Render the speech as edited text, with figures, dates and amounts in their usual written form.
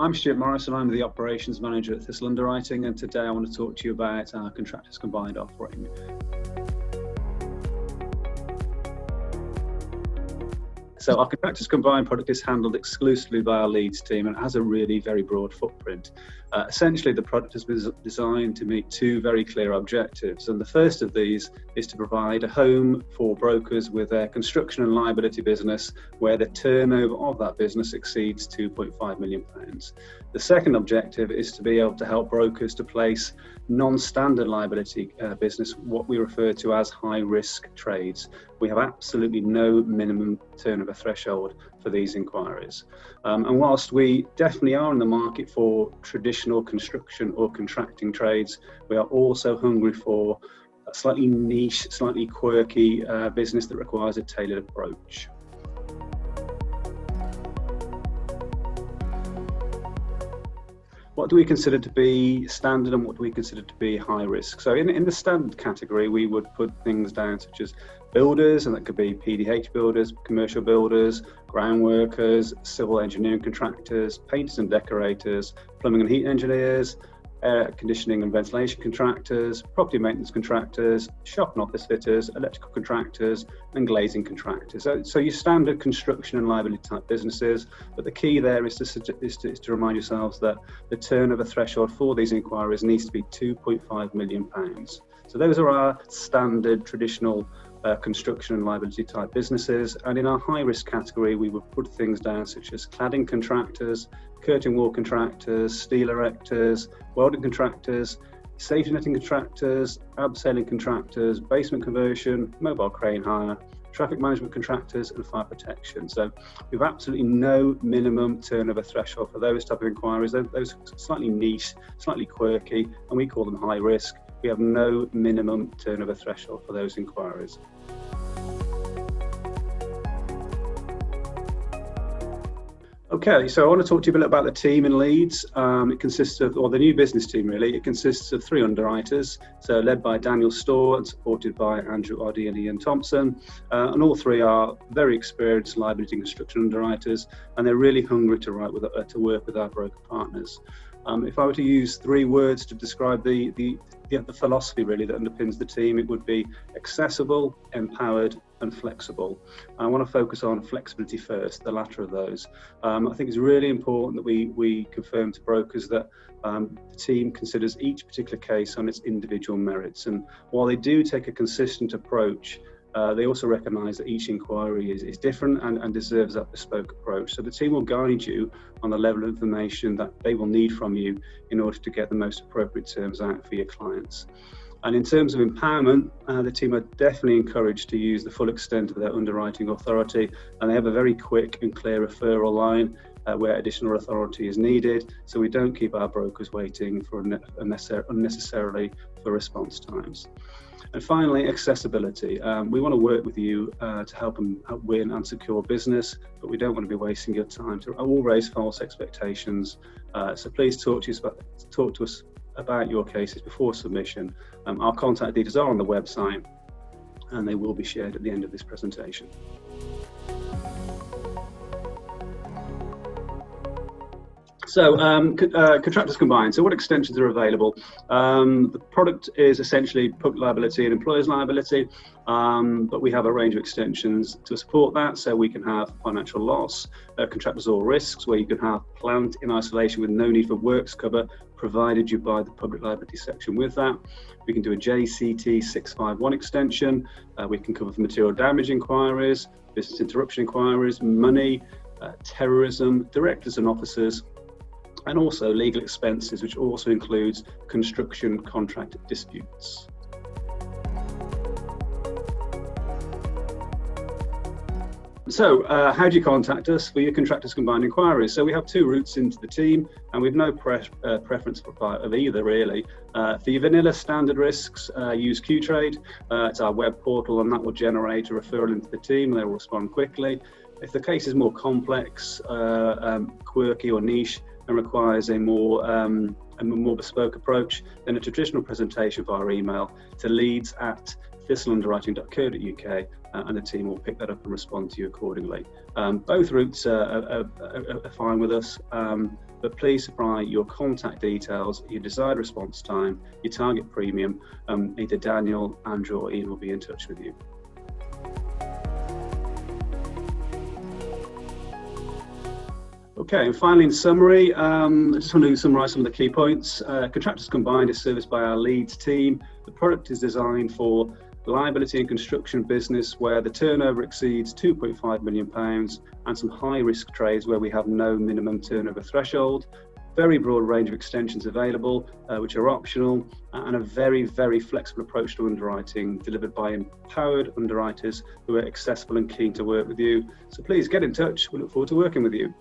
I'm Stuart Morris and I'm the Operations Manager at Thistle Underwriting, and today I want to talk to you about our Contractors Combined offering. So our Contractors Combined product is handled exclusively by our Leeds team and has a really very broad footprint. Essentially, the product has been designed to meet two very clear objectives, and the first of these is to provide a home for brokers with their construction and liability business where the turnover of that business exceeds £2.5 million. The second objective is to be able to help brokers to place non-standard liability business, what we refer to as high-risk trades. We have absolutely no minimum turnover threshold for these inquiries. And whilst we definitely are in the market for traditional construction or contracting trades, we are also hungry for a slightly niche, slightly quirky business that requires a tailored approach. What do we consider to be standard and what do we consider to be high risk? So in the standard category, we would put things down such as builders, and that could be PDH builders, commercial builders, ground workers, civil engineering contractors, painters and decorators, plumbing and heat engineers, air conditioning and ventilation contractors, property maintenance contractors, shop and office fitters, electrical contractors, and glazing contractors. So your standard construction and liability type businesses, but the key there is to remind yourselves that the turnover threshold for these inquiries needs to be £2.5 million. So those are our standard traditional construction and liability type businesses, and in our high risk category we would put things down such as cladding contractors, curtain wall contractors, steel erectors, welding contractors, safety netting contractors, abseiling contractors, basement conversion, mobile crane hire, traffic management contractors, and fire protection. So we've absolutely no minimum turnover threshold for those type of inquiries. Those slightly niche, slightly quirky, and we call them high risk. We have no minimum turnover threshold for those inquiries. Okay, so I want to talk to you a bit about the team in Leeds. It consists of, or the new business team really, it consists of 3 underwriters, so led by Daniel Storr and supported by Andrew Oddie and Ian Thompson. And all 3 are very experienced liability and construction underwriters, and they're really hungry to work with our broker partners. If I were to use 3 words to describe the philosophy really that underpins the team, it would be accessible, empowered, and flexible. I want to focus on flexibility first, the latter of those. I think it's really important that we confirm to brokers that the team considers each particular case on its individual merits, and while they do take a consistent approach, they also recognise that each inquiry is different and deserves that bespoke approach. So the team will guide you on the level of information that they will need from you in order to get the most appropriate terms out for your clients. And in terms of empowerment, the team are definitely encouraged to use the full extent of their underwriting authority, and they have a very quick and clear referral line where additional authority is needed, so we don't keep our brokers waiting for unnecessarily for response times. And finally, accessibility. We want to work with you to help them win and secure business, but we don't want to be wasting your time or raise false expectations. So please talk to us about your cases before submission. Our contact details are on the website, and they will be shared at the end of this presentation. So Contractors Combined. So what extensions are available? The product is essentially public liability and employer's liability, but we have a range of extensions to support that. So we can have financial loss, contractors all risks, where you can have plant in isolation with no need for works cover, provided you buy the public liability section with that. We can do a JCT 651 extension. We can cover material damage inquiries, business interruption inquiries, money, terrorism, directors and officers, and also legal expenses, which also includes construction contract disputes. So how do you contact us for your Contractors Combined inquiries? So we have 2 routes into the team, and we've no preference of either really. For your vanilla standard risks, use Qtrade. It's our web portal, and that will generate a referral into the team, and they will respond quickly. If the case is more complex, quirky or niche, and requires a more bespoke approach, then a traditional presentation via email to leads@thistleunderwriting.co.uk, and the team will pick that up and respond to you accordingly. Both routes are fine with us, but please supply your contact details, your desired response time, your target premium. Either Daniel, Andrew or Ian will be in touch with you. Okay, and finally in summary, I just want to summarise some of the key points. Contractors Combined is serviced by our Leeds team. The product is designed for liability and construction business where the turnover exceeds £2.5 million and some high risk trades where we have no minimum turnover threshold. Very broad range of extensions available, which are optional, and a very, very flexible approach to underwriting delivered by empowered underwriters who are accessible and keen to work with you. So please get in touch. We look forward to working with you.